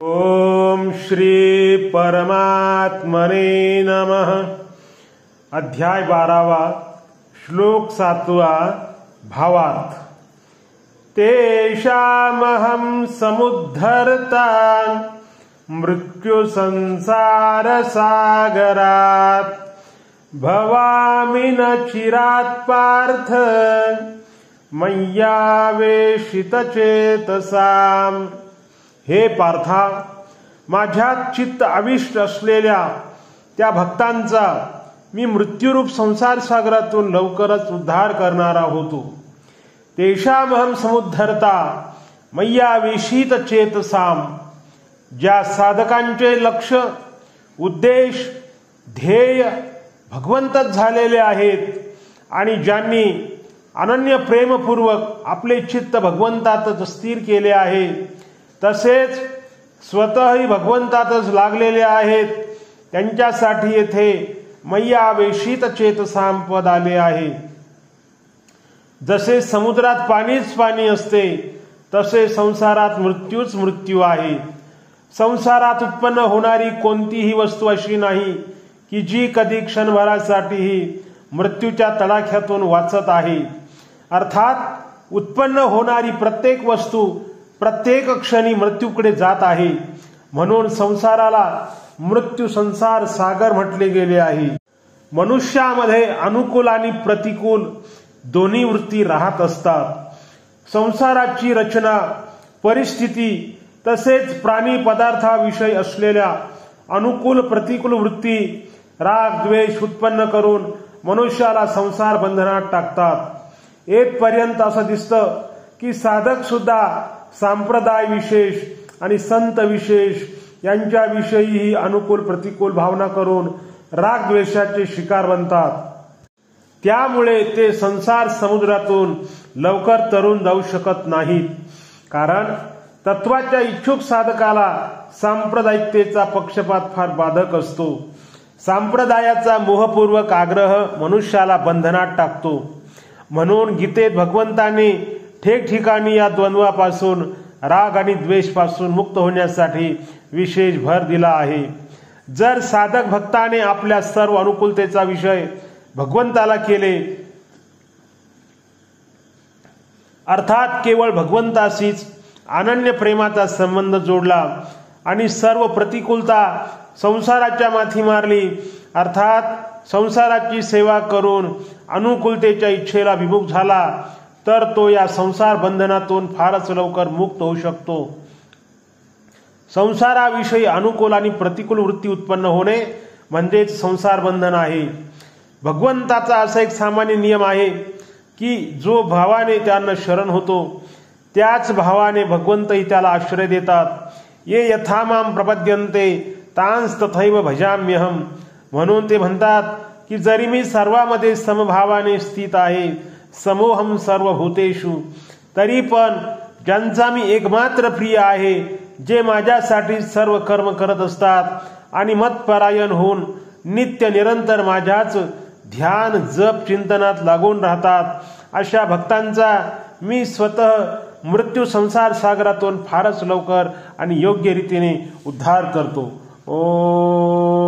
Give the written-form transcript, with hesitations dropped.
ओम श्री परमात्मने नमः। अध्याय 12 श्लोक 7 भावार्थ। तेषामहं समुद्धर्ता मृत्यु संसार सागरात् भवामि न चिरात् पार्थ मय्यावेशितचेतसाम्। हे पार्था, माझ्यात चित्त अविष्ट असलेल्या त्या भक्तांचा मी मृत्यूरूप संसार सागरातून लवकरच उद्धार करणारा होतो। तेषामहं समुद्धर्ता मय्यावेशित चेतसाम। ज्या साधकांचे लक्ष, उद्देश, ध्येय भगवंतच झालेले आहेत आणि ज्यांनी अनन्य प्रेमपूर्वक आपले चित्त भगवंतातच स्थिर केले आहे, तसेच स्वतःही भगवंतातच लागलेले आहेत, त्यांच्यासाठी येथे मय्यावेशित चेतसाम पद आले आहे। जसे समुद्रात पाणीच पाणी असते, तसे संसारात मृत्यूच मृत्यू आहे। संसारात उत्पन्न होणारी कोणतीही वस्तू अशी नाही की जी कधी क्षणभरासाठीही मृत्यूच्या तडाख्यातून वाचत आहे। अर्थात उत्पन्न होणारी प्रत्येक वस्तू प्रत्येक क्षणी मृत्यूकडे जात आहे। म्हणून संसाराला मृत्यू संसार सागर म्हटले गेले आहे। मनुष्यामध्ये अनुकूल आणि प्रतिकूल दोन्ही वृत्ती राहत असतात। संसाराची रचना, परिस्थिती तसेच प्राणी पदार्थाविषयी असलेल्या अनुकूल प्रतिकूल वृत्ती राग द्वेष उत्पन्न करून मनुष्याला संसार बंधनात टाकतात। येथपर्यंत असं दिसतं की साधक सुद्धा संप्रदाय विशेष आणि संत विशेष यांच्याविषयीही अनुकूल प्रतिकूल भावना करून राग द्वेषाचे शिकार बनतात। त्यामुळे ते संसार समुद्रातून लवकर तरून जाऊ शकत नाहीत। कारण तत्वाच्या इच्छुक साधकाला सांप्रदायिकतेचा पक्षपात फार बाधक असतो। संप्रदायाचा मोहपूर्वक आग्रह मनुष्याला बंधनात टाकतो। म्हणून गीतेत भगवंताने ठिकठिकाणी या द्वंद्वापासून, राग आणि द्वेषपासून मुक्त होण्यासाठी विशेष भर दिला आहे। जर साधक भक्ताने आपल्या सर्व अनुकूलतेचा विषय भगवंताला केले, अर्थात केवळ भगवंताशीच अनन्य प्रेमाचा संबंध जोडला आणि सर्व प्रतिकूलता संसाराच्या माथी मारली, अर्थात संसाराची सेवा करून अनुकूलतेच्या इच्छेला विमुख झाला, तर तो या संसार बंधनातून फारच लवकर मुक्त होऊ शकतो। संसाराविषयी अनुकूल आणि प्रतिकूल वृत्ती उत्पन्न होणे म्हणजेच संसार बंधन आहे। भगवंताचा असा एक सामान्य नियम आहे की जो भावाने त्यांना शरण होतो, त्याच भावाने भगवंतही त्याला आश्रय देतात। ये यथा मां प्रपद्यन्ते तांस तथैव भजाम्यहम। म्हणून ते म्हणतात की जरी मी सर्वांमध्ये समभावाने स्थित आहे, समोहम सर्वभूतेषु, तरी पण ज्यांचा मी एकमात्र प्रिय आहे, जे माझ्यासाठी सर्व कर्म करत असतात आणि मतपरायण होऊन नित्य निरंतर माझ्याच ध्यान जप चिंतनात लागून राहतात, अशा भक्तांचा मी स्वतः मृत्यू संसार सागरातून फारच लवकर आणि योग्य रीतीने उद्धार करतो। ओम